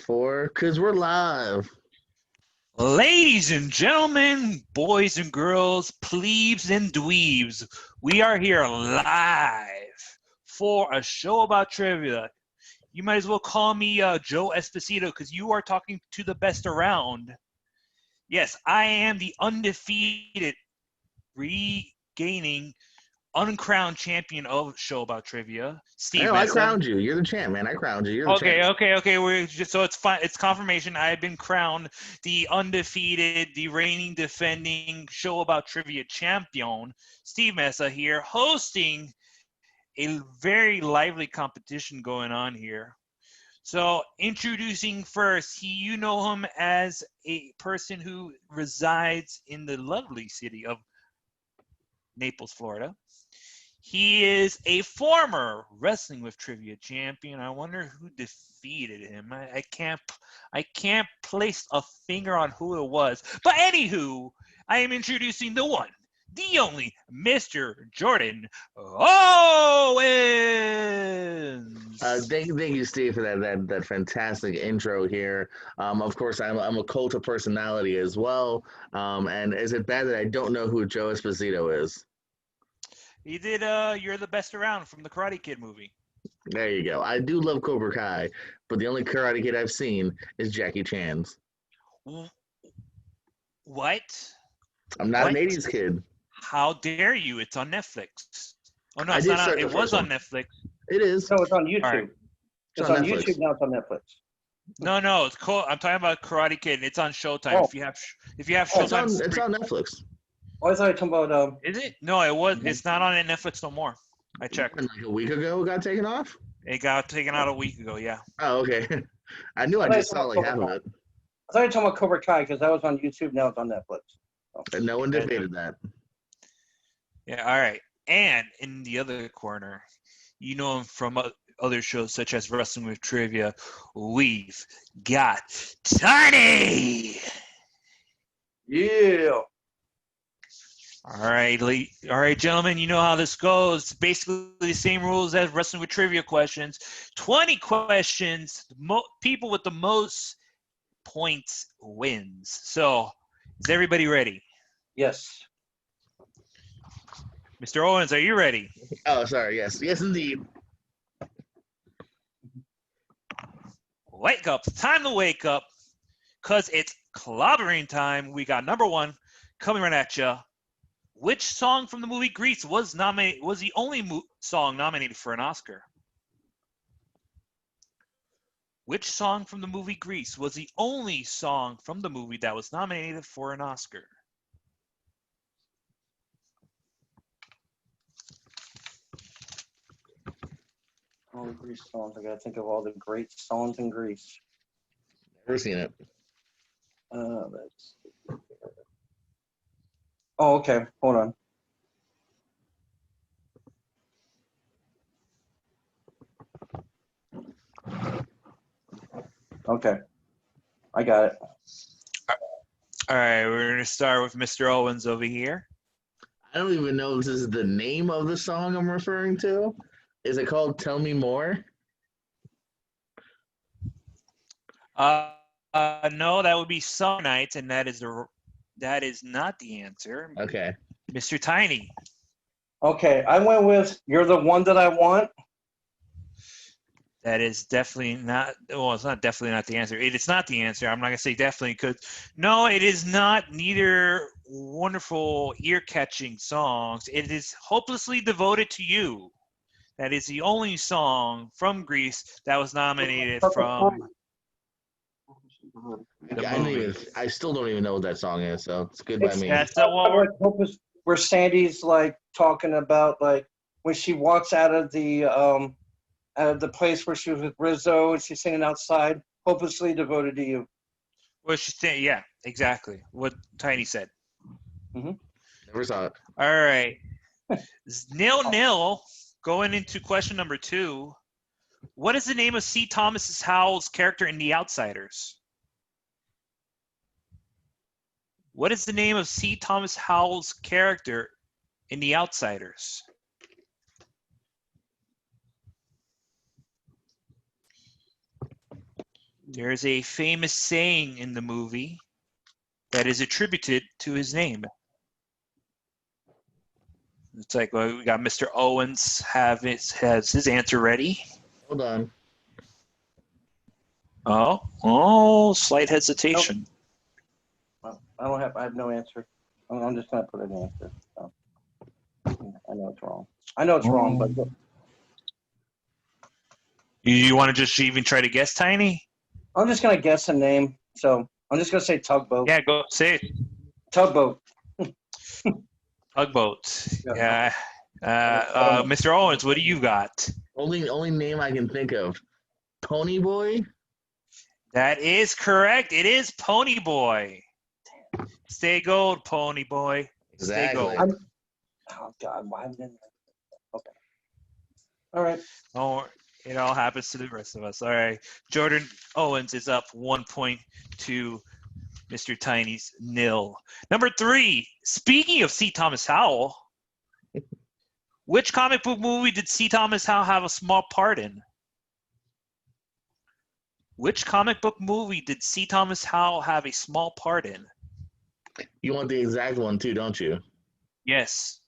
4, because we're live. Ladies and gentlemen, boys and girls, plebes and dweebs, we are here live for a show about trivia. You might as well call me Joe Esposito because you are talking to the best around. Yes, I am the undefeated, regaining, uncrowned champion of Show About Trivia, Steve I Mesa. crowned you. You're the champ, man. I crowned you. You're the champ. Okay. We're just so it's fine. It's confirmation. I have been crowned the undefeated, the reigning, defending Show About Trivia champion, Steve Mesa here, hosting a very lively competition going on here. So, introducing first, you know him as a person who resides in the lovely city of Naples, Florida. He is a former Wrestling with Trivia champion. I wonder who defeated him. I can't place a finger on who it was. But anywho, I am introducing the one, the only, Mr. Jordan Owens. Thank you, Steve, for that fantastic intro here. Of course, I'm a cult of personality as well. And is it bad that I don't know who Joe Esposito is? He did You're the Best Around from the Karate Kid movie. There you go. I do love Cobra Kai, but the only Karate Kid I've seen is Jackie Chan's. What? I'm not an 80s kid. How dare you? It's on Netflix. Oh, no, I it's did not. start It the was first on one. Netflix. It is. No, it's on YouTube. All right. It's on YouTube, now it's on Netflix. No, it's cool. I'm talking about Karate Kid. It's on Showtime. Oh. If you have Showtime, It's on Netflix. Oh, I thought you were talking about Is it? No, it was. It's not on Netflix no more. I checked. Like a week ago, it got taken off. It got taken out a week ago. Yeah. Oh, okay. I knew I just saw like half of it. I thought you were talking about Cobra Kai because that was on YouTube, now it's on Netflix. And no one debated that. Yeah. All right. And in the other corner, you know him from other shows such as Wrestling with Trivia. We've got Tiny. Yeah. All right, gentlemen, you know how this goes. It's basically the same rules as Wrestling with Trivia questions. 20 questions. People with the most points wins. So, is everybody ready? Yes. Mr. Owens, are you ready? Oh, sorry. Yes, indeed. Wake up. It's time to wake up because it's clobbering time. We got number one coming right at you. Which song from the movie Grease was the only song nominated for an Oscar? Which song from the movie Grease was the only song from the movie that was nominated for an Oscar? All the Grease songs. I gotta think of all the great songs in Grease. Never seen it. Oh, okay. Hold on. Okay. I got it. All right, we're going to start with Mr. Owens over here. I don't even know if this is the name of the song I'm referring to. Is it called Tell Me More? No, that would be Summer Nights, and that is not the answer. Okay. Mr. Tiny. Okay, I went with You're the One That I Want. That is definitely not. Well, it's not definitely not the answer. It's not the answer. I'm not gonna say definitely because no, it is not. Neither wonderful ear-catching songs. It is Hopelessly Devoted to You. That is the only song from Grease that was nominated from the movie. I still don't even know what that song is, so it's good by me. That's the one. Where Sandy's like talking about like when she walks out of the place where she was with Rizzo and she's singing outside, Hopelessly Devoted to You. Well, she's saying, yeah, exactly what Tiny said. Mm-hmm. Never saw it. All right. 0-0 going into question number 2. What is the name of C. Thomas Howell's character in The Outsiders? What is the name of C. Thomas Howell's character in The Outsiders? There's a famous saying in the movie that is attributed to his name. It's like, well, we got Mr. Owens has his answer ready. Hold on. Oh, slight hesitation. Well, I have no answer. I'm just gonna put an answer. So. I know it's wrong. But You want to just even try to guess, Tiny? I'm just gonna guess a name. So I'm just gonna say tugboat. Yeah, go say it. Tugboat. Tugboat. Yeah. Yeah. Mr. Owens, what do you got? Only name I can think of. Pony Boy? That is correct. It is Pony Boy. Stay gold, Pony Boy. Stay Exactly. gold. Oh God, why didn't I? Okay. All right. Oh, it all happens to the rest of us. All right. Jordan Owens is up 1 point to Mr. Tiny's 0. Number 3, speaking of C. Thomas Howell, which comic book movie did C. Thomas Howell have a small part in? Which comic book movie did C. Thomas Howell have a small part in? You want the exact one too, don't you? Yes.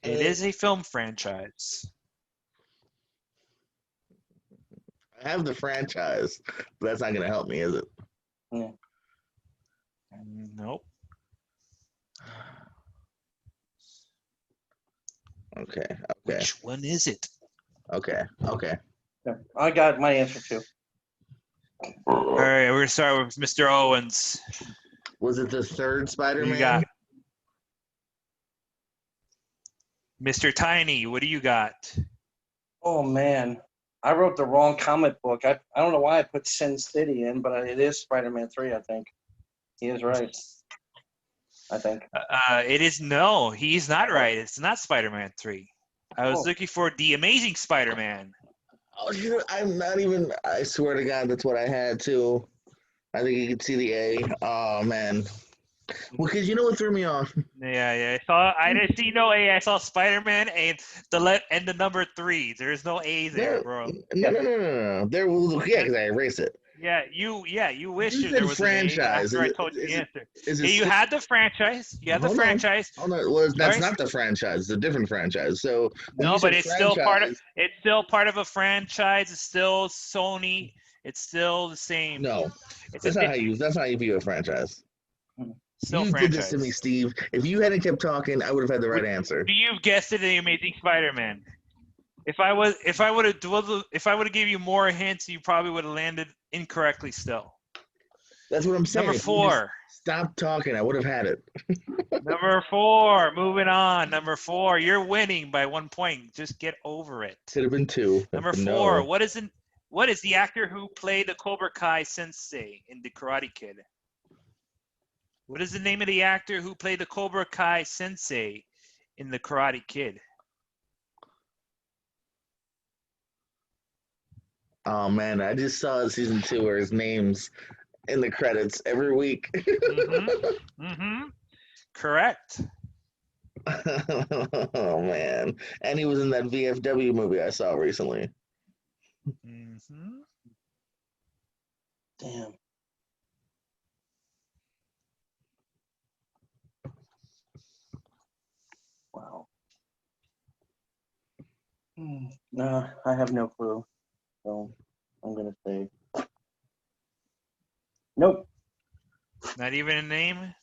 It is a film franchise. I have the franchise, but that's not going to help me, is it? Yeah. Nope. Okay. Which one is it? Okay. Yeah. I got my answer too. All right, we're going to start with Mr. Owens. Was it the third What Spider-Man? do you got? Mr. Tiny, what do you got? Oh man, I wrote the wrong comic book. I don't know why I put Sin City in, but it is Spider-Man 3. I think he is right. I think. It is no. He's not right. It's not Spider-Man 3. I was looking for The Amazing Spider-Man. Oh, I'm not even. I swear to God, that's what I had too. I think you could see the A. Oh man. Well, because you know what threw me off? Yeah. I didn't see no A. I saw Spider-Man and the number 3. There's no A there, bro. No. There was because I erased it. Yeah, you wish You there said was an A franchise. after I told you the answer. Is it You had the franchise. You had the Hold on. franchise. Hold on. Well, that's All right. not the franchise. It's a different franchise. So when No, you but said it's still part of. franchise, It's still part of a franchise. It's still Sony. It's still the same. no, It's that's not how you view a franchise. still You did this to me, franchise. Steve. If you hadn't kept talking, I would have had the right answer. You've guessed it, The Amazing Spider-Man. If I would have gave you more hints, you probably would have landed incorrectly still. That's what I'm saying. Number If you just 4. stop talking, I would have had it. Number 4. Moving on. Number 4. You're winning by 1 point. Just get over it. Could have been 2. Number 4. No. What is the actor who played the Cobra Kai sensei in The Karate Kid? What is the name of the actor who played the Cobra Kai sensei in The Karate Kid? Oh man, I just saw season 2 where his name's in the credits every week. Correct. Oh man, and he was in that VFW movie I saw recently. Damn. Wow. No, I have no clue. So I'm gonna say nope. Not even a name?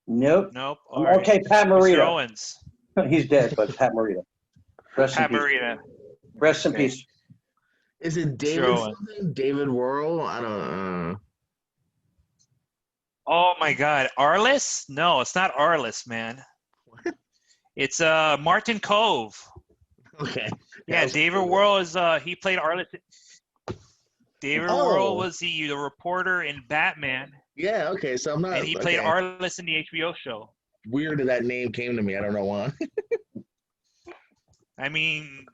Nope. Nope. All right. Okay, Pat Mr. Morita. Owens. He's dead, but Pat Morita. Rest Pat in peace. Morita. Rest in Okay. peace. Is it David Sure. something? David Worrell? I don't. Oh my God, Arliss? No, it's not Arliss, man. What? It's Martin Cove. Okay. Yeah, David Worrell is he played Arliss. David Worrell was the reporter in Batman, Yeah. Okay. So I'm not. and he played Arliss in the HBO show. Weird that name came to me. I don't know why. I mean,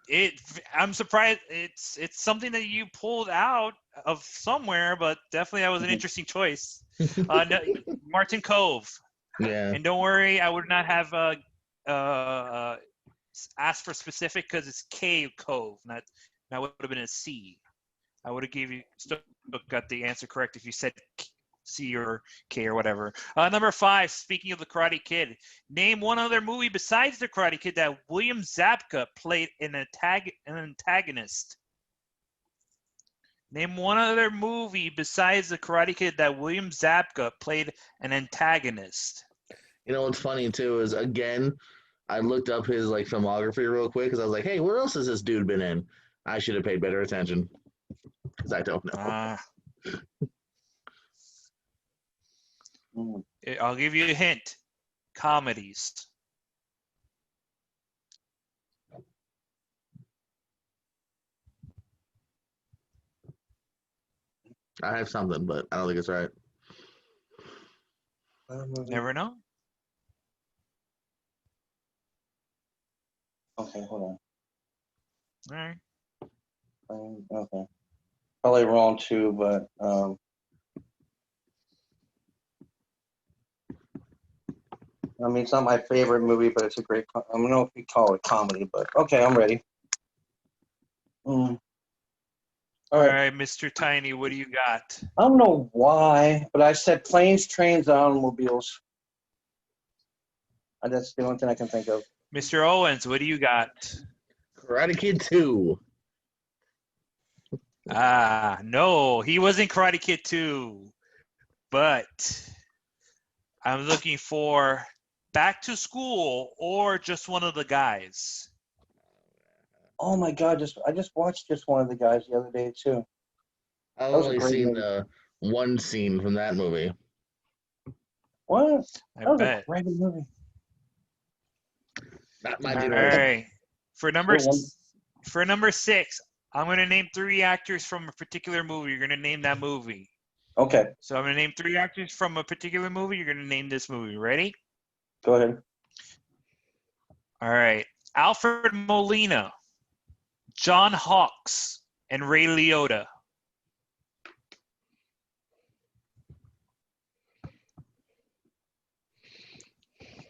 I'm surprised. It's something that you pulled out of somewhere, but definitely that was an interesting choice. No, Martin Cove. Yeah. And don't worry, I would not have asked for specific because it's Cave Cove. Not that would have been a C. I would have still got the answer correct if you said C or K or whatever. Number 5, speaking of the Karate Kid, name one other movie besides the Karate Kid that William Zabka played an antagonist. Name one other movie besides the Karate Kid that William Zabka played an antagonist. You know what's funny too is, again, I looked up his like filmography real quick because I was like, hey, where else has this dude been in? I should have paid better attention because I don't know. I'll give you a hint. Comedies. I have something, but I don't think it's right. Never know. Okay, hold All right. on. Okay. Probably wrong too, but I mean, it's not my favorite movie, but it's a great. I don't know if you call it comedy, but okay, I'm ready. All All right. right, Mr. Tiny, what do you got? I don't know why, but I said planes, trains, and automobiles. And that's the only thing I can think of. Mr. Owens, what do you got? Karate Kid 2. No, he wasn't Karate Kid 2, but I'm looking for Back to School or just one of the guys. Oh my God! I just watched just one of the guys the other day too. I've That was a only great seen movie. one scene from that movie. What? I That was bet. a great movie. Not my All generation. right. For number 6, I'm going to name 3 actors from a particular movie. You're going to name that movie. Okay, So I'm going to name 3 actors from a particular movie. You're going to name this movie. Ready? go ahead. All right. Alfred Molina, John Hawkes, and Ray Liotta.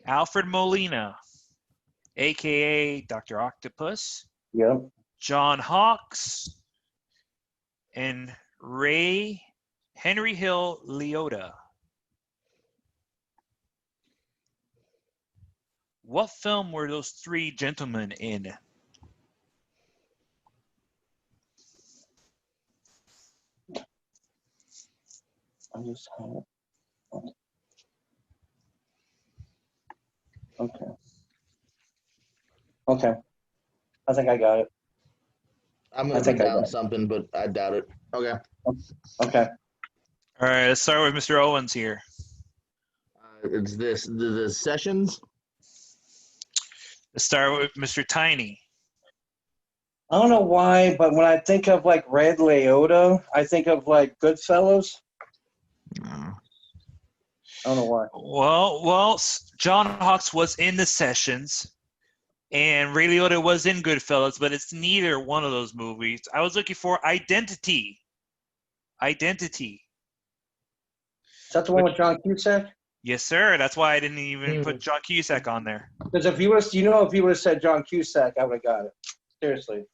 Alfred Molina, a.k.a. Dr. Octopus, Yep. John Hawkes, and Henry Hill Liotta. What film were those 3 gentlemen in? I just had it. Okay. Okay. I think I got it. I'm I going to think put I down got it. something, but I doubt it. Okay. Okay. All right, let's start with Mr. Owens here. It's the Sessions. Let's start with Mr. Tiny. I don't know why, but when I think of like Red Liotta, I think of like Goodfellas. I don't know why. Well, John Hawkes was in The Sessions, and Ray Liotta was in Goodfellas, but it's neither one of those movies. I was looking for Identity. Identity. Is that the one with John Cusack? Yes, sir. That's why I didn't even put John Cusack on there. Because if you would have said John Cusack, I would have got it. Seriously.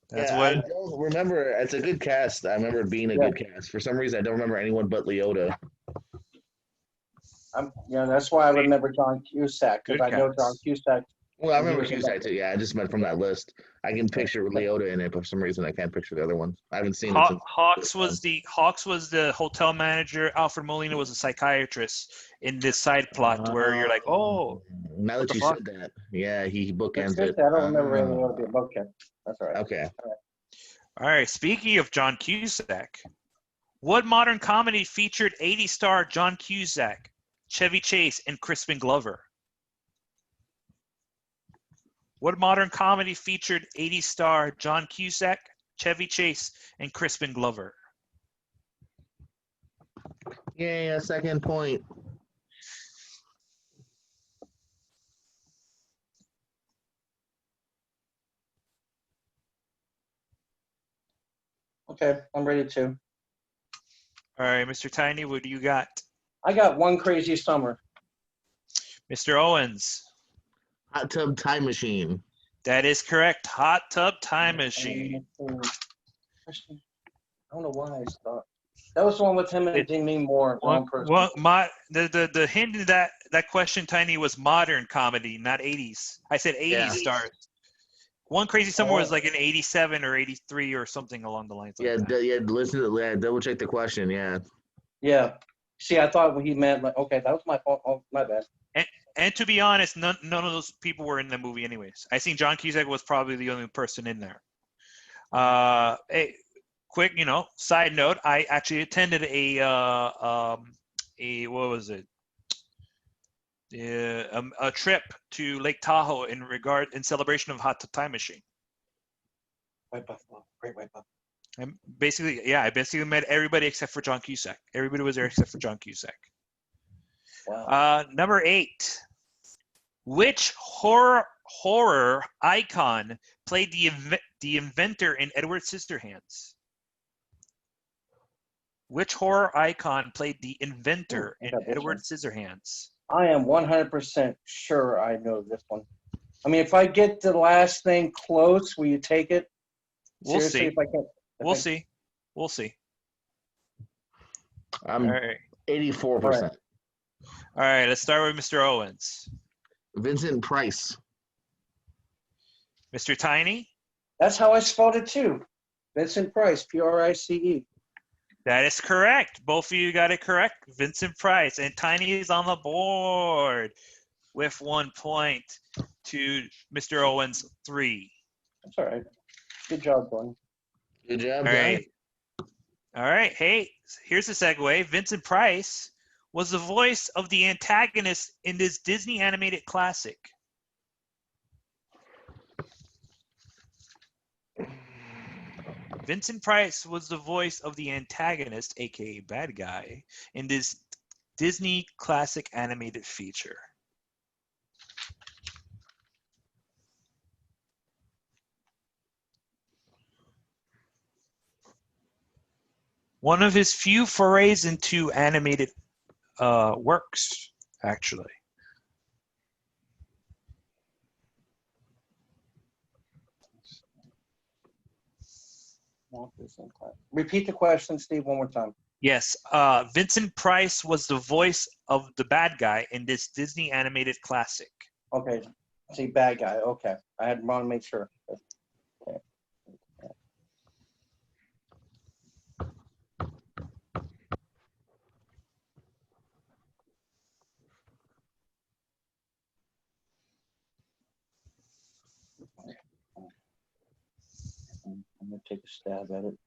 That's Yeah, what. I don't remember. It's a good cast. I remember it being a good cast. For some reason, I don't remember anyone but Liotta. That's why I remember John Cusack, because Good I know cast. John Cusack. Well, I And he remember was in Cusack that. too. Yeah, I just meant from that list. I can picture Liotta in it, but for some reason, I can't picture the other ones. I haven't seen it since. Hawks was the hotel manager. Alfred Molina was a psychiatrist in this side plot where you're like, oh, Now what that the you fuck? said that, yeah, he bookends it. Seriously, I don't remember Ray Liotta being okay. That's all right. Okay. All right. Speaking of John Cusack, what modern comedy featured 80 star John Cusack, Chevy Chase, and Crispin Glover? What modern comedy featured 80 star John Cusack, Chevy Chase, and Crispin Glover? Yay, a second point. Okay, I'm ready to. All right, Mr. Tiny, what do you got? I got One Crazy Summer. Mr. Owens. Hot Tub Time Machine. That is correct. Hot Tub Time Machine. I don't know why I thought that was the one with him and Demi Moore. The hint in that question, Tiny, was modern comedy, not 80s. I said 80s stars. One Crazy Summer was like an 87 or 83 or something along the lines. Yeah, like that. listen to double check the question. Yeah. Yeah. See, I thought he meant like, okay, that was my fault. Oh, my bad. And to be honest, none of those people were in the movie anyways. I think John Cusack was probably the only person in there. Hey, quick, side note, I actually attended a what was it? A trip to Lake Tahoe in celebration of Hot Tub Time Machine. White Buffalo, great White Buffalo. And I basically met everybody except for John Cusack. Everybody was there except for John Cusack. Wow. Number 8. Which horror icon played the inventor in Edward Scissorhands? Which horror icon played the inventor in Edward Scissorhands? I am 100% sure I know this one. I mean, if I get the last thing close, will you take it? We'll Seriously, see. if I can. We'll see. I'm 84%. All right, let's start with Mr. Owens. Vincent Price. Mr. Tiny? That's how I spelled it too. Vincent Price, Price. That is correct. Both of you got it correct. Vincent Price. And Tiny is on the board with 1 point to Mr. Owens 3. That's all right. Good job, Glenn. Good job, All right. All right. Hey, here's a segue. Vincent Price was the voice of the antagonist in this Disney animated classic. Vincent Price was the voice of the antagonist, aka bad guy, in this Disney classic animated feature. One of his few forays into animated works, actually. Repeat the question, Steve, one more time. Yes, Vincent Price was the voice of the bad guy in this Disney animated classic. Okay, see, bad guy. Okay, I had want to make sure. Okay. I'm gonna take a stab at it.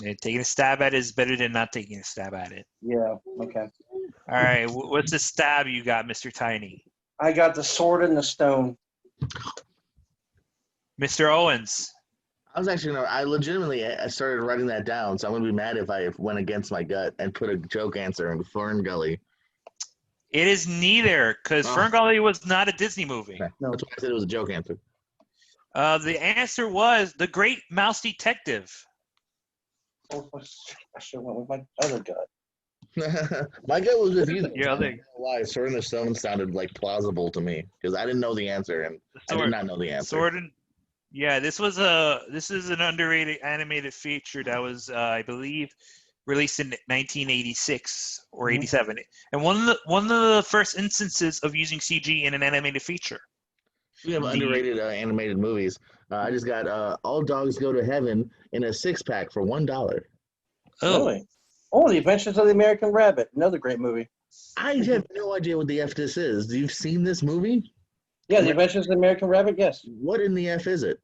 Yeah, taking a stab at it is better than not taking a stab at it. Yeah. Okay. All right, what's the stab you got, Mr. Tiny? I got the Sword in the Stone. Mr. Owens. I legitimately started writing that down, so I'm going to be mad if I went against my gut and put a joke answer in Fern Gully. It is neither, because Fern Gully was not a Disney movie. Okay. No. That's why I said it was a joke answer. The answer was The Great Mouse Detective. I should have went with my other gut. My gut was with you. Yeah, I don't know why Sword in the Stone sounded like plausible to me because I didn't know the answer and I did not know the answer. This is an underrated animated feature that was I believe released in 1986 or 87, and one of the first instances of using CG in an animated feature. We have underrated animated movies. I just got All Dogs Go to Heaven in a 6-pack for $1. Oh. Really? Oh, The Adventures of the American Rabbit, another great movie. I have no idea what the F this is. You've seen this movie? Yeah, The Adventures of the American Rabbit, yes. What in the F is it?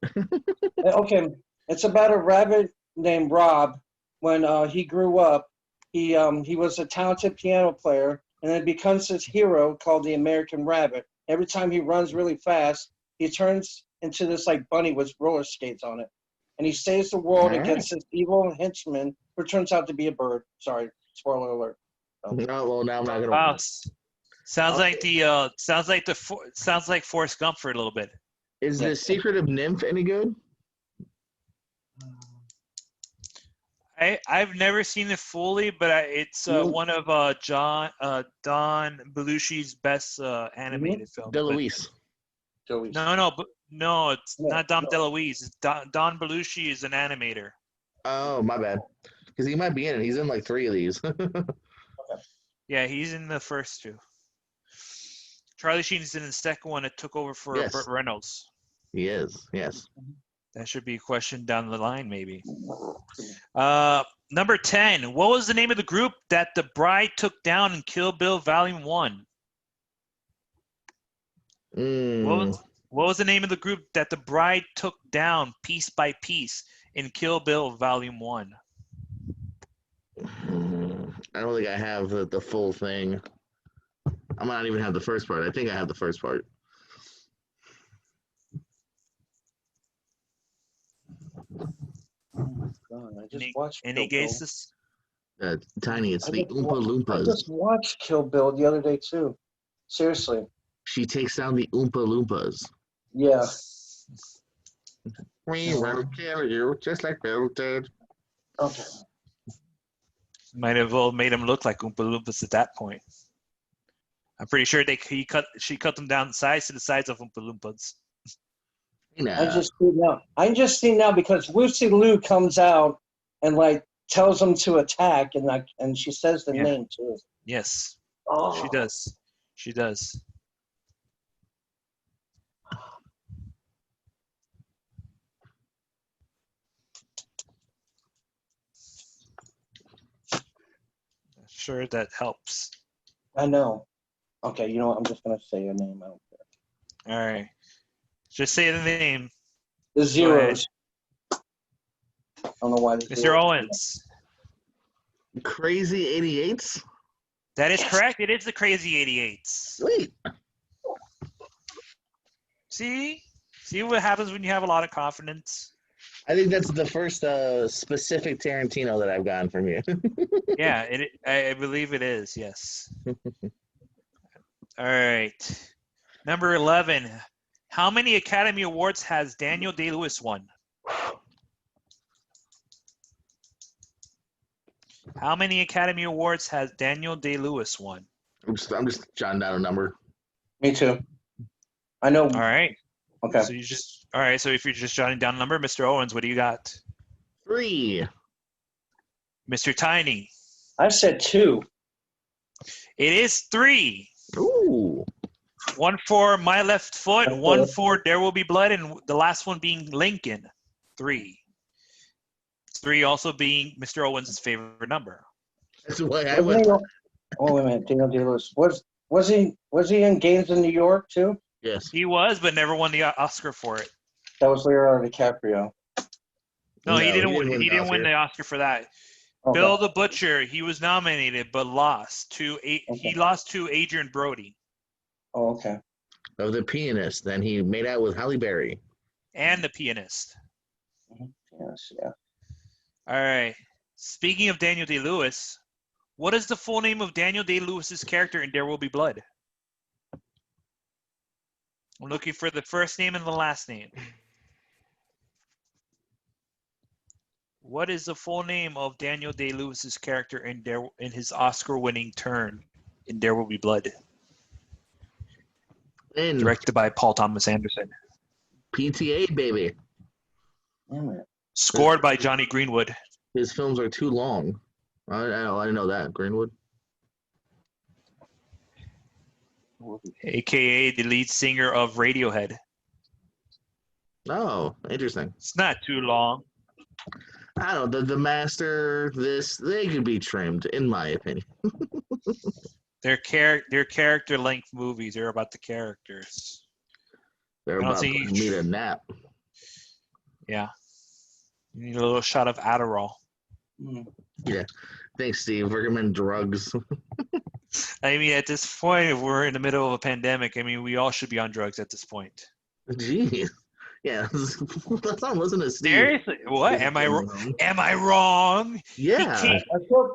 Okay, it's about a rabbit named Rob. When he grew up, he was a talented piano player, and then becomes this hero called the American Rabbit. Every time he runs really fast, he turns into this like bunny with roller skates on it. And he saves the world against this evil henchman who turns out to be a bird. Sorry, spoiler alert. No, well now I'm not gonna. Wow. Sounds like Forrest Gump for a little bit. Is the Secret of Nymph any good? I've never seen it fully, but it's one of Don Belushi's best animated films. But DeLuise. no, it's No, not Dom no. DeLuise. It's Don Belushi is an animator. Oh, my bad. Because he might be in it. He's in like 3 of these. Yeah, he's in the first 2. Charlie Sheen's in the second one. It took over for Yes. Burt Reynolds. He is, yes. That should be a question down the line, maybe. Number 10. What was the name of the group that the bride took down in Kill Bill Volume 1? What was the name of the group that the bride took down piece by piece in Kill Bill Volume 1? I don't think I have the full thing. I might not even have the first part. I think I have the first part. Oh my God, I just watched Any Kill Bill. guesses? Tiny, it's the Oompa I Loompas. just watched Kill Bill the other day too. Seriously. She takes down the Oompa Loompas. Yeah. We will kill you just like Bill did. Okay. Might have all made them look like Oompa Loompas at that point. I'm pretty sure she cut them down to the size of Oompa Loompas. I just see now because Lucy Liu comes out and like tells them to attack and she says the name too. Yes. Oh. She does. She does. Sure, that helps. I know. Okay, you know what? I'm just gonna say your name. I don't care. All right. Just say the name. The Zeros. I don't know why. Mr. Owens. Crazy 88s? That is correct. It is the Crazy 88s. Sweet. See what happens when you have a lot of confidence. I think that's the first specific Tarantino that I've gotten from you. Yeah, I believe it is. Yes. All right. Number 11. How many Academy Awards has Daniel Day-Lewis won? How many Academy Awards has Daniel Day-Lewis won? I'm just jotting down a number. Me too. I know. All right. Okay. So if you're just jotting down a number, Mr. Owens, what do you got? 3. Mr. Tiny. I said 2. It is 3. Ooh. 1 for My Left Foot, 1 for There Will Be Blood, and the last one being Lincoln. 3. 3 also being Mr. Owens' favorite number. That's the way I went. Oh, wait a minute. Daniel Day-Lewis. Was he in Games in New York too? Yes. He was, but never won the Oscar for it. That was Leonardo DiCaprio. No, he didn't win. He didn't win the Oscar for that. Okay. Bill the Butcher, he was nominated but lost to he lost to Adrian Brody. Oh, okay. Of The Pianist. Then he made out with Halle Berry. And The Pianist. Yes, yeah. All right. Speaking of Daniel Day-Lewis, what is the full name of Daniel Day-Lewis's character in There Will Be Blood? I'm looking for the first name and the last name. What is the full name of Daniel Day-Lewis's character in his Oscar-winning turn in There Will Be Blood? Directed by Paul Thomas Anderson. PTA, baby. Scored by Johnny Greenwood. His films are too long. I didn't know that. Greenwood? AKA the lead singer of Radiohead. Oh, interesting. It's not too long. I don't know. The Master, they could be trimmed, in my opinion. They're character length movies. They're about the characters. They're about to need a nap. Yeah. You need a little shot of Adderall. Yeah. Thanks, Steve. Recommend drugs. I mean, at this point, if we're in the middle of a pandemic, I mean, we all should be on drugs at this point. Jeez. Yeah. Let's not listen to Steve. Seriously? What? Am I wrong? Yeah.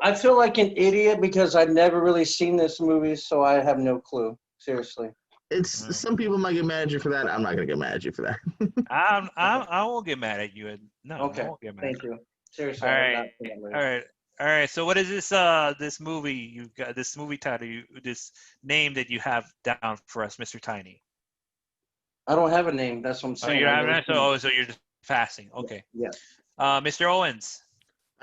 I feel like an idiot because I've never really seen this movie, so I have no clue. Seriously. It's some people might get mad at you for that. I'm not gonna get mad at you for that. I won't get mad at you. No, Okay. I won't get mad. Thank you. Seriously, All I'm right, not seeing that movie. all right, all right. So what is this? This movie you got? This movie title? This name that you have down for us, Mr. Tiny? I don't have a name. That's what I'm Oh, saying. you I've don't have never an seen it. so you're just passing. Yeah. Okay. Yeah. Mr. Owens.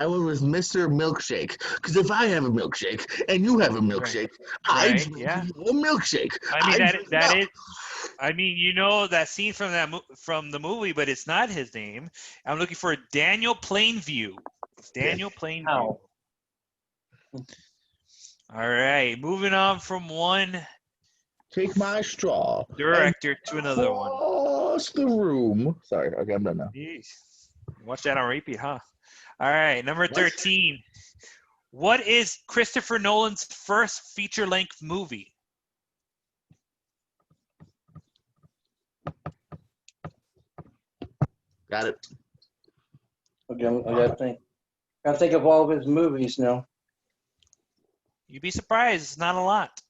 I went with Mr. Milkshake because if I have a milkshake and you have a Right. milkshake, I Right. drink Yeah. a milkshake. I mean I that drink it that up. is. I mean, you know that scene from from the movie, but it's not his name. I'm looking for Daniel Plainview. Daniel Plainview. How? All right, moving on from one Take my straw and director to another one. cross the room. Sorry, okay, I'm done now. Jeez. Watch that on repeat, huh? All right, number What? 13. What is Christopher Nolan's first feature-length movie? Got it. Okay, I gotta think. Gotta think of all of his movies now. You'd be surprised. It's not a lot.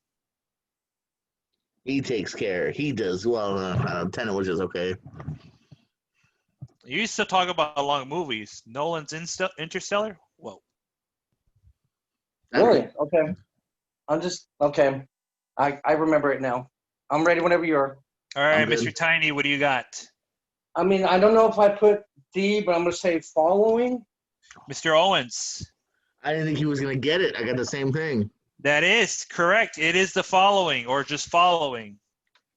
He takes care. He does. Well, Tenet was just okay. You used to talk about long movies. Nolan's Interstellar? Whoa. Really? Okay. I'm just okay. I remember it now. I'm ready whenever you are. All I'm right, good. Mr. Tiny, what do you got? I mean, I don't know if I put D, but I'm gonna say following. Mr. Owens. I didn't think he was gonna get it. I got the same thing. That is correct. It is the following or just following.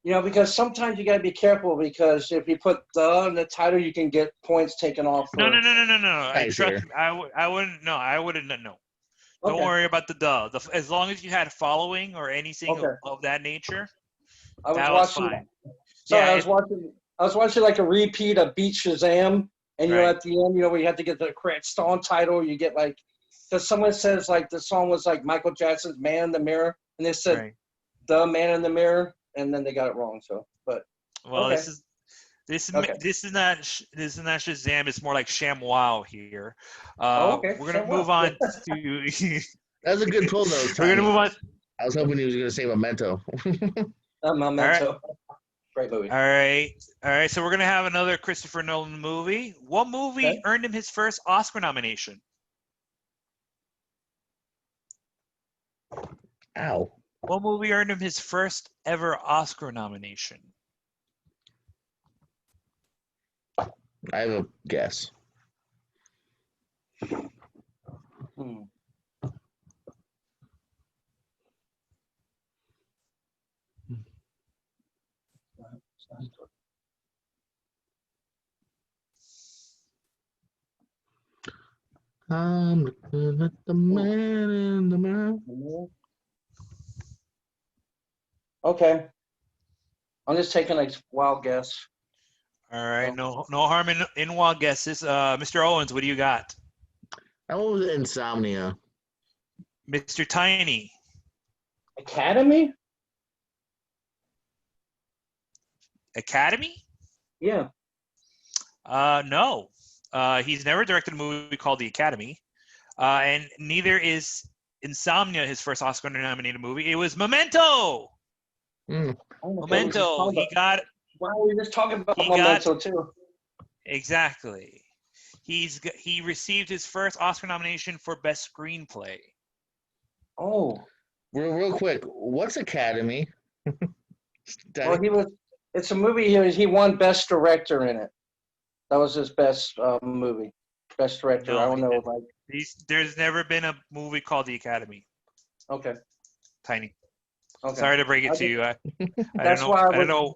You know, because sometimes you gotta be careful because if you put the in the title, you can get points taken off. No. I Nice trust here. me. I wouldn't. No, I wouldn't. No. Don't Okay. worry about the duh. As long as you had following or anything Okay. of that nature, I was that was watching. fine. Sorry, Yeah, I was watching. I was watching like a repeat of Beat Shazam, and you know, right. at the end, you know, where you have to get the correct song title, you get like, because someone says like the song was like Michael Jackson's "Man in the Mirror," and they said Right. "The Man in the Mirror," and then they got it wrong. So, but Well, okay. this is Okay. this is not Shazam. It's more like ShamWow here. Okay. We're gonna So move well. on to. That was a good pull, though, We're gonna Tiny. move on. I was hoping he was gonna say Memento. Memento. Great movie. All right. So we're gonna have another Christopher Nolan movie. What movie Okay. earned him his first Oscar nomination? Ow. What movie earned him his first ever Oscar nomination? I have a guess. Hmm. I'm looking at the man in the mirror. Okay. I'm just taking a wild guess. All right. No harm in wild guesses. Mr. Owens, what do you got? I went with Insomnia. Mr. Tiny. Academy? Academy? Yeah. No. He's never directed a movie called The Academy. And neither is Insomnia his first Oscar nominated movie. It was Memento. Mm. Memento. He got. Wow, we were just talking about He Memento too. Exactly. He received his first Oscar nomination for Best Screenplay. Oh. Real quick, what's Academy? Well, it's a movie he won Best Director in it. That was his best movie. Best Director. No, I don't know. Like, there's never been a movie called The Academy. okay. Tiny. Okay. Sorry to break it to you. I That's don't know. why I don't know.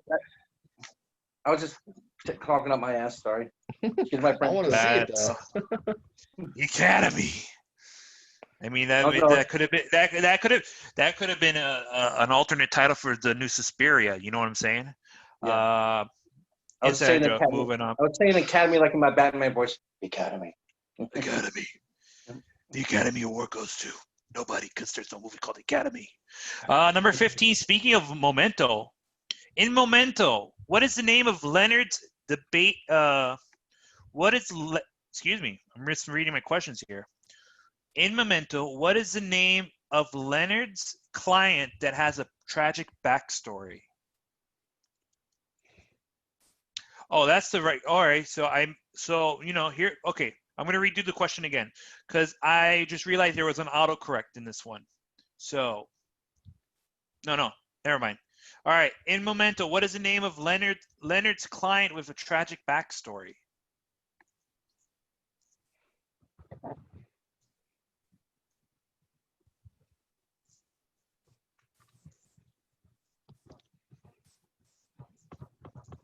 I was just talking up my ass. Sorry. Excuse my I friend. want to see it That's though. The Academy. I mean that Okay. that could have been that could have been an alternate title for the new Suspiria. You know what I'm saying? Yeah. I was Inside saying joke. Academy. Moving on. I was saying Academy like in my Batman voice. Academy. Academy. The Academy Award goes to nobody because there's no movie called Academy. Number 15. Speaking of Memento, in Memento, what is the name of Leonard's debate? Excuse me. I'm just reading my questions here. In Memento, what is the name of Leonard's client that has a tragic backstory? Oh, that's the right. All right. So here. Okay. I'm going to redo the question again because I just realized there was an autocorrect in this one. So, no, never mind. All right, in Memento, what is the name of Leonard's client with a tragic backstory?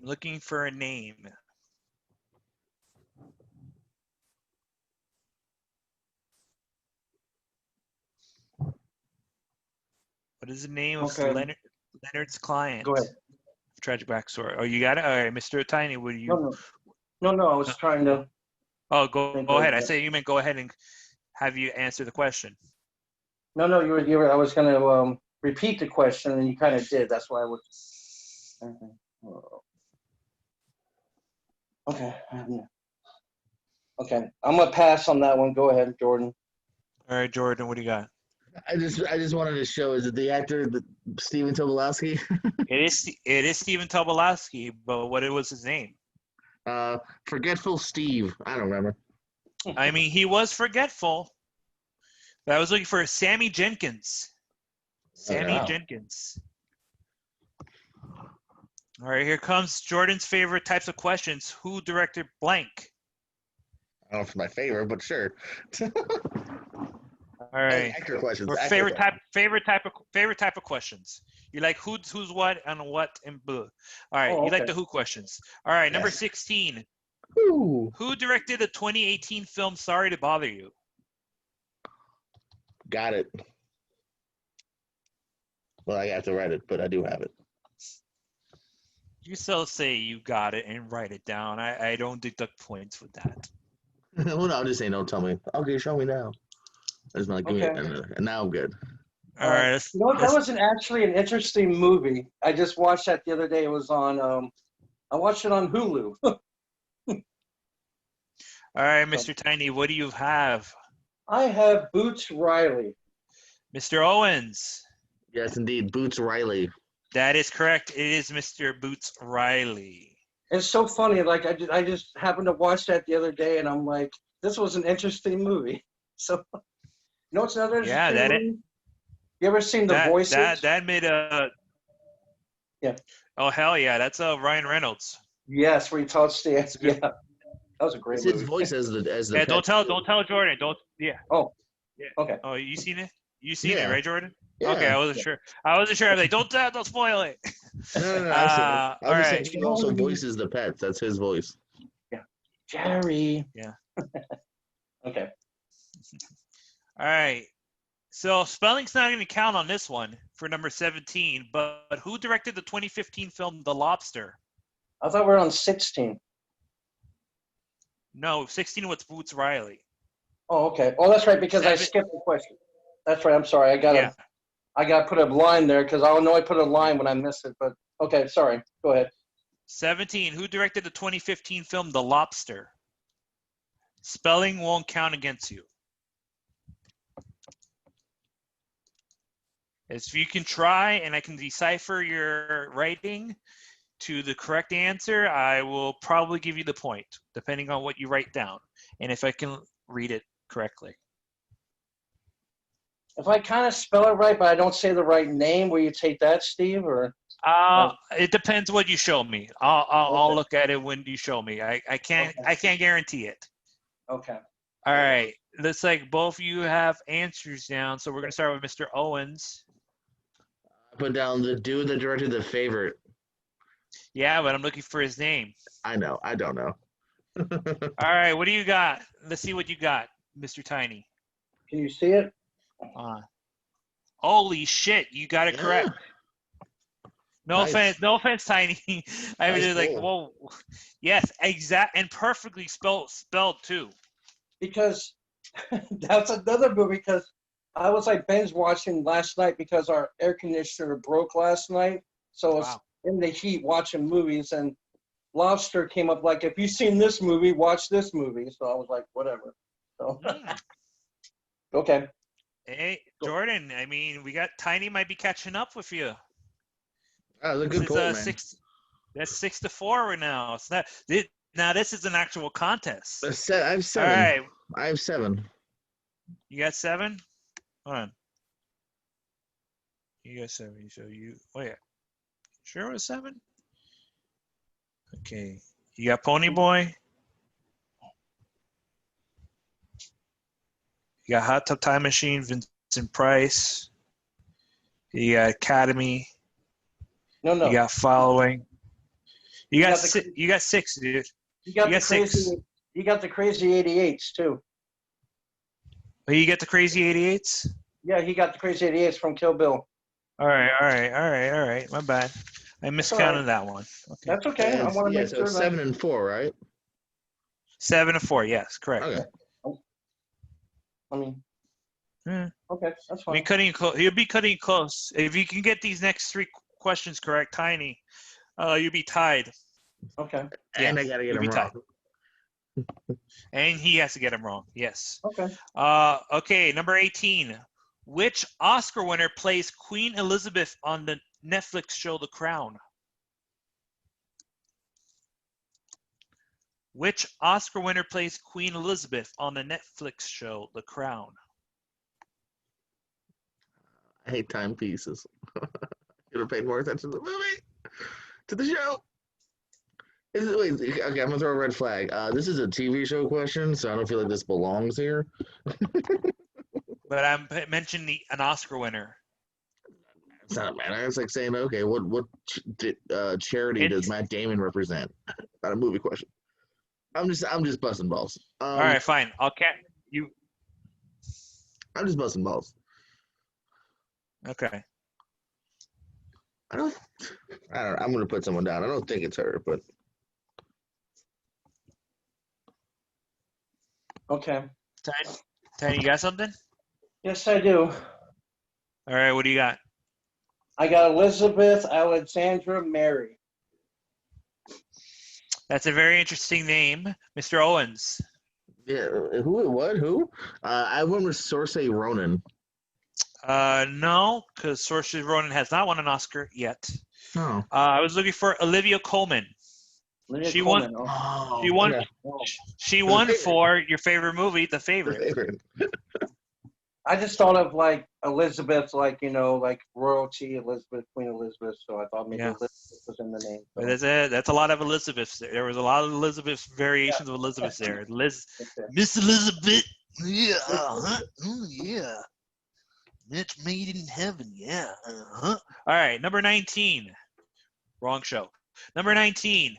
I'm looking for a name. What is the name of Leonard's client? Go ahead. Tragic backstory. Oh, you got it? All right, Mr. Tiny, what do you? No, I was trying to. Oh, go ahead. I said you meant go ahead and have you answer the question. No, you were. I was going to repeat the question, and you kind of did. That's why I was. Okay. Okay. I'm gonna pass on that one. Go ahead, Jordan. All right, Jordan, what do you got? I just wanted to show, is it the actor Stephen Tobolowsky? It is Stephen Tobolowsky, but what was his name? Forgetful Steve. I don't remember. I mean, he was forgetful. But I was looking for Sammy Jenkins. Jenkins. All right, here comes Jordan's favorite types of questions. Who directed blank? I don't know if it's my favorite, but sure. All right. Actor questions. Or favorite type of questions. You like who's what and what and blue. All right, you like the who questions. All right, number 16. Ooh. Who directed the 2018 film Sorry to Bother You? Got it. Well, I have to write it, but I do have it. You still say you got it and write it down. I don't deduct points with that. Well, no, I'm just saying, don't tell me. Okay, show me now. It's not give me and now I'm good. All right. That was actually an interesting movie. I just watched that the other day. It was on. I watched it on Hulu. All right, Mr. Tiny, what do you have? I have Boots Riley. Mr. Owens. Yes, indeed, Boots Riley. That is correct. It is Mr. Boots Riley. It's so funny. Like I just happened to watch that the other day, and I'm like, this was an interesting movie. So, you know what's another interesting movie? You ever seen The Voices? That made a. Yeah. Oh hell yeah! That's Ryan Reynolds. Yes, where he taught Stan. Yeah, that was a great movie. His voice as the. Yeah, don't tell Jordan. Don't. Yeah. Oh. Yeah. Okay. Oh, you seen it? You seen it, right, Jordan? Yeah. Okay, I wasn't sure. I was like, don't spoil it. No. I was just saying he also Jordan. voices the pets. That's his voice. Yeah. Jerry. Yeah. Okay. All right. So spelling's not going to count on this one for number 17, but who directed the 2015 film The Lobster? I thought we were on 16. No, 16 was Boots Riley. Oh, okay. Oh, that's right, because I skipped the question. That's right. I'm sorry. I gotta put a line there because I know I put a line when I missed it. But okay, sorry. Go ahead. 17. Who directed the 2015 film The Lobster? Spelling won't count against you. If you can try and I can decipher your writing to the correct answer, I will probably give you the point, depending on what you write down and if I can read it correctly. If I kind of spell it right, but I don't say the right name, will you take that, Steve? Or it depends what you show me. I'll look at it when you show me. I can't guarantee it. Okay. All right. Looks like both of you have answers down, so we're gonna start with Mr. Owens. I put down the dude that directed The Favorite. Yeah, but I'm looking for his name. I know. I don't know. All right. What do you got? Let's see what you got, Mr. Tiny. Can you see it? Holy shit! You got it correct. No offense, Tiny. I was just like, whoa. Yes, exact and perfectly spelled too. Because that's another movie. Because I was like binge watching last night because our air conditioner broke last night, so I was in the heat watching movies, and Lobster came up like, if you've seen this movie, watch this movie. So I was like, whatever. So okay. Hey, Jordan. I mean, we got Tiny might be catching up with you. Oh, that's a good call, man. That's 6-4 right now. It's not. Now this is an actual contest. I have All 7. right, I have 7. you got 7. Hold on. You got 7. So you. Oh yeah. Sure it was 7. Okay. You got Pony Boy. You got Hot Tub Time Machine, Vincent Price. You got Academy. No. You got Following. You got the- you got 6, dude. You got You the got 6. crazy. You got the crazy 88s too. Oh, you get the Crazy 88s? Yeah, he got the crazy 88s from Kill Bill. All right. My bad. I miscounted that one. Okay. That's okay. I want to make so sure it's that. 7 and 4, right? 7 and 4. Yes, correct. Okay. I mean, Hmm. okay, that's I mean, fine. cutting close. You'll be cutting close if you can get these next 3 questions correct, Tiny. You'll be tied. Okay. And Yeah, I gotta get you'll him be wrong. tied. And he has to get them wrong. Yes. Okay. Okay, number 18. Which Oscar winner plays Queen Elizabeth on the Netflix show The Crown? Which Oscar winner plays Queen Elizabeth on the Netflix show The Crown? I hate timepieces. Should have paid more attention to the movie, to the show. Wait, okay, I'm gonna throw a red flag. This is a TV show question, so I don't feel like this belongs here. But I'm mentioning an Oscar winner. It's not a matter. It's like saying, okay, what charity does Matt Damon represent? Not a movie question. I'm just busting balls. All right, fine. You. I'm just busting balls. Okay. I don't. I'm gonna put someone down. I don't think it's her, but Okay. Tiny, you got something? Yes, I do. All right, what do you got? I got Elizabeth Alexandra Mary. That's a very interesting name, Mr. Owens. yeah. Who? I went with Saoirse Ronan. No, because Saoirse Ronan has not won an Oscar yet. Oh. I was looking for Olivia Colman. She won. Oh, She won. okay. She won for your favorite movie, The Favorite. I just thought of like Elizabeth, like like royalty, Elizabeth, Queen Elizabeth. So I thought maybe Elizabeth was in the name. So. But that's a lot of Elizabeths. There was a lot of Elizabeth variations of Elizabeths there. Miss Elizabeth. Yeah. Yeah. Mitch made in heaven. Yeah. All right. Number 19. Wrong show. Number 19.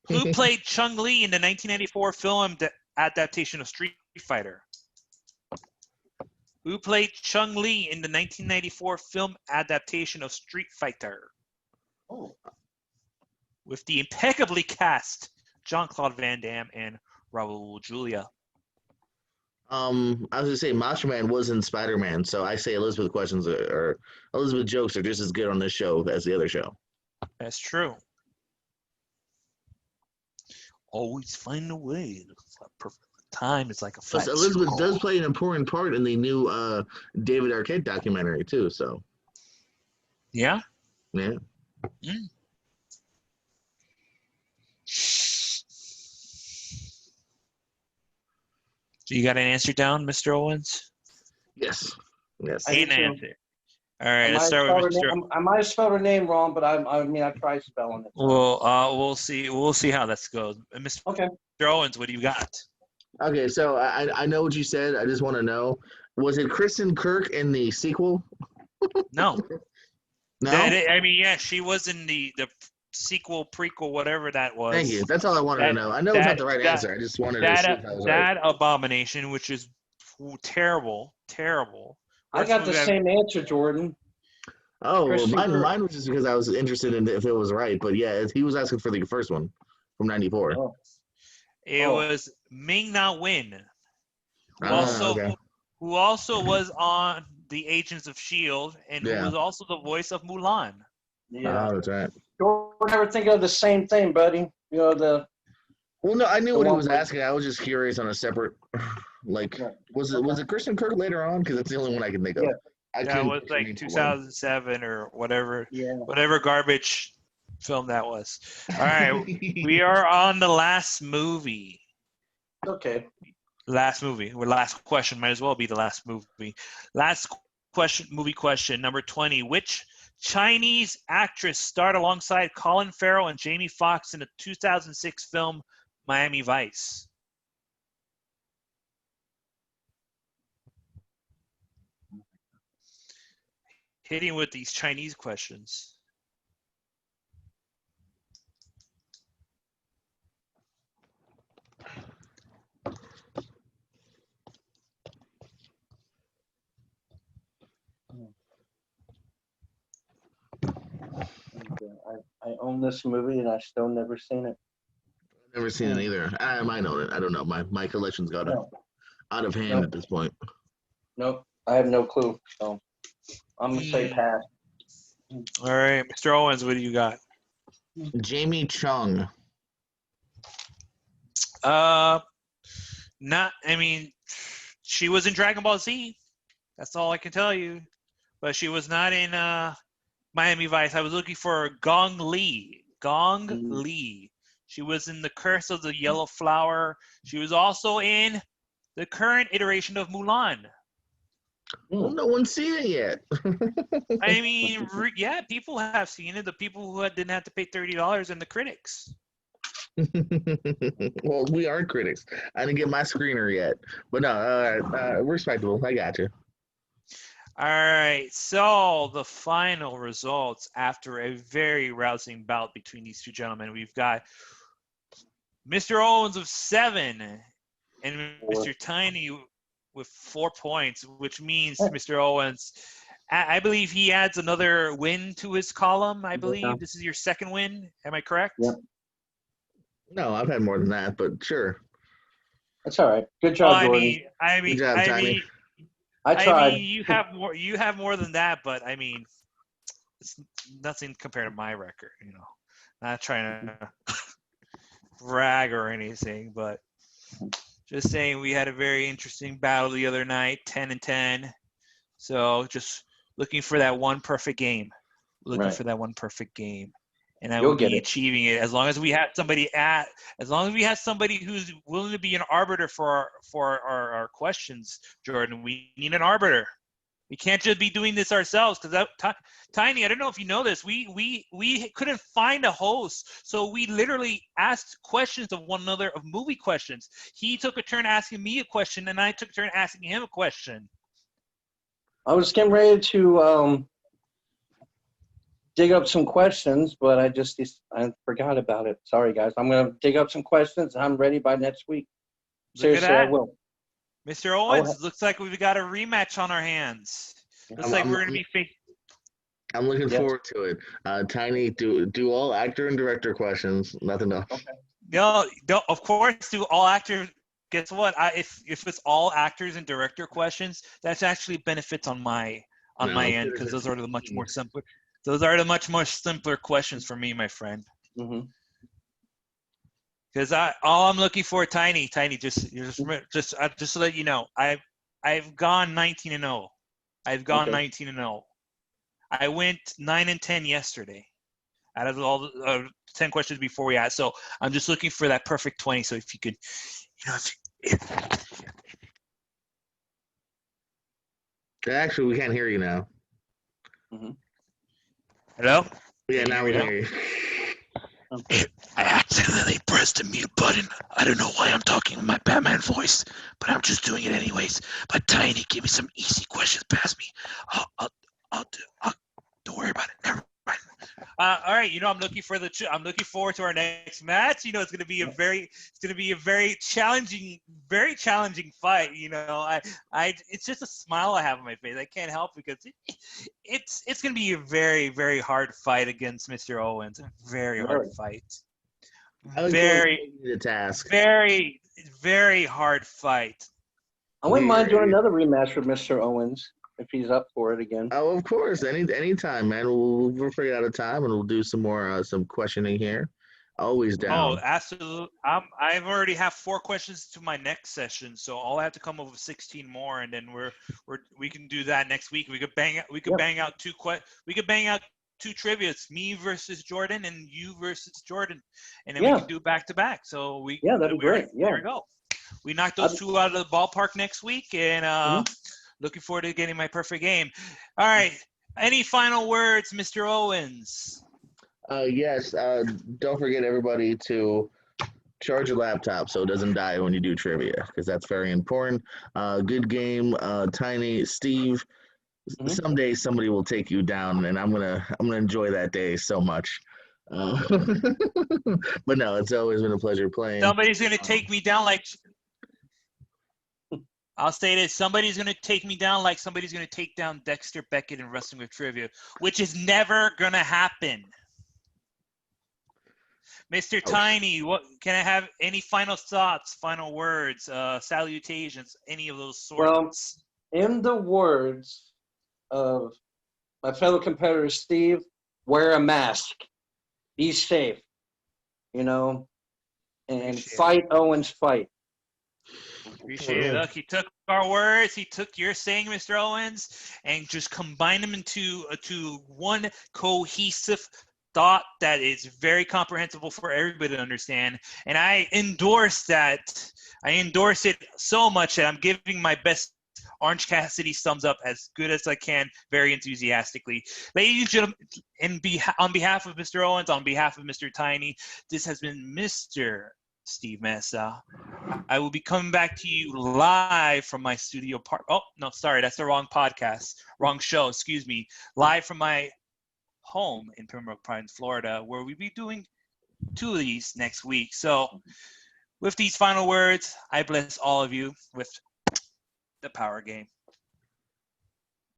Who played Chun-Li in the 1994 film adaptation of Street Fighter? Who played Chun-Li in the 1994 film adaptation of Street Fighter? Oh. With the impeccably cast Jean-Claude Van Damme and Raul Julia. I was gonna say Macho Man was in Spider-Man, so I say Elizabeth questions or Elizabeth jokes are just as good on this show as the other show. That's true. Always find a way. Time is like a flat Elizabeth scroll. does play an important part in the new David Arquette documentary too. So yeah. Mm. So you got an answer down, Mr. Owens? Yes. An answer. All right, let's start with Mr. I might have spelled her name wrong, but I tried spelling it. Well, we'll see. We'll see how this goes. Mr. Okay. Owens, what do you got? Okay, so I know what you said. I just want to know, was it Kristen Kirk in the sequel? No. No. I mean, yeah, she was in the sequel, prequel, whatever that was. Thank you. That's all I wanted to know. I know it's not the right answer. I just wanted to see if I was right. That abomination, which is terrible. I got the same answer, Jordan. Oh, mine was just because I was interested in if it was right. But yeah, he was asking for the first one from '94. Oh. It was Ming-Na Wen, who also was on the Agents of S.H.I.E.L.D. and who was also the voice of Mulan. Yeah, that's right. Don't ever think of the same thing, buddy. Well, no, I knew what he was asking. I was just curious on a separate, was it Kristen Kirk later on? Because that's the only one I can think of. Yeah. It was like 2007 or whatever. Yeah. Whatever garbage film that was. All right, we are on the last movie. Okay. Last movie. Or last question. Might as well be the last movie. Last question. Movie question number 20. Which Chinese actress starred alongside Colin Farrell and Jamie Foxx in the 2006 film Miami Vice? Hitting with these Chinese questions. I own this movie and I still never seen it. Never seen it either. I might own it. I don't know. My collection's got No. out of hand Nope. at this point. Nope. I have no clue. So I'm gonna say pass. All right, Mr. Owens, what do you got? Jamie Chung. Not. I mean, she was in Dragon Ball Z. That's all I can tell you. But she was not in Miami Vice. I was looking for Gong Li. Li. She was in The Curse of the Yellow Flower. She was also in the current iteration of Mulan. Well, no one's seen it yet. I mean, yeah, people have seen it. The people who didn't have to pay $30 and the critics. Well, we are critics. I didn't get my screener yet, but no, respectable. I got you. All right, so the final results after a very rousing bout between these two gentlemen, we've got Mr. Owens with 7 and Mr. Tiny with 4 points, which means Mr. Owens, I believe he adds another win to his column. I believe this is your second win. Am I correct? Yep. No, I've had more than that, but sure. That's all right. Good job, Jordan. Good job, Tiny. I tried. I mean, you have more than that, but I mean, it's nothing compared to my record. You know, not trying to brag or anything, but just saying we had a very interesting battle the other night, 10-10. So just looking for that one perfect game. And I will be achieving it as long as we have somebody who's willing to be an arbiter for our questions, Jordan. We need an arbiter. We can't just be doing this ourselves because Tiny, I don't know if you know this, we couldn't find a host, so we literally asked questions of one another, of movie questions. He took a turn asking me a question, and I took a turn asking him a question. I was getting ready to dig up some questions, but I forgot about it. Sorry, guys. I'm going to dig up some questions, and I'm ready by next week. Seriously, I will. Mr. Owens, looks like we've got a rematch on our hands. Looks like we're going to be facing. I'm looking forward to it. Tiny, do all actor and director questions. Nothing else. Okay. No, of course, do all actors. Guess what? If it's all actors and director questions, that's actually benefits on my end, because those are the much more simpler. Those are the much more simpler questions for me, my friend. Because all I'm looking for, Tiny, just to let you know, I've gone 19-0. I've gone 19-0. I went 9-10 yesterday, out of all the 10 questions before we asked. So I'm just looking for that perfect 20. So if you could, Actually, we can't hear you now. Hello? Yeah, now we can hear you. I accidentally pressed the mute button. I don't know why I'm talking in my Batman voice, but I'm just doing it anyways. But Tiny, give me some easy questions past me. I'll don't worry about it. Never mind. All right, I'm looking forward to our next match. It's going to be a very challenging fight. It's just a smile I have on my face. I can't help because it's going to be a very, very hard fight against Mr. Owens. Very hard fight. Very the task. Very, very hard fight. I wouldn't mind doing another rematch with Mr. Owens if he's up for it again. Oh, of course. Anytime, man. We'll figure out a time and we'll do some more some questioning here. Always down. Oh, absolutely. I've already have 4 questions to my next session, so I'll have to come up with 16 more, and then we can do that next week. We could bang out 2 two trivias, me versus Jordan and you versus Jordan, and then Yeah. we can do back to back. So that'd be great. There Yeah. we go. We knocked those two out of the ballpark next week, and looking forward to getting my perfect game. All right. Any final words, Mr. Owens? Yes. Don't forget, everybody, to charge your laptop so it doesn't die when you do trivia, because that's very important. Good game, Tiny Steve. Someday somebody will take you down, and I'm gonna enjoy that day so much. But no, it's always been a pleasure playing. Somebody's gonna take me down like. I'll say this: somebody's gonna take me down like somebody's gonna take down Dexter Beckett in Wrestling with Trivia, which is never gonna happen. Mr. Tiny, what can I have? Any final thoughts, final words, salutations, any of those sorts? Well, in the words of my fellow competitor Steve, wear a mask, be safe, and fight Owens, fight. Appreciate it. Look, he took our words, he took your saying, Mr. Owens, and just combined them into one cohesive thought that is very comprehensible for everybody to understand. And I endorse that. I endorse it so much that I'm giving my best Orange Cassidy thumbs up as good as I can, very enthusiastically. Ladies and gentlemen, on behalf of Mr. Owens, on behalf of Mr. Tiny, this has been Mr. Steve Mesa. I will be coming back to you live from my studio oh, no, sorry, that's the wrong podcast. Wrong show, excuse me. Live from my home in Pembroke Pines, Florida, where we'll be doing 2 of these next week. So with these final words, I bless all of you with the power game.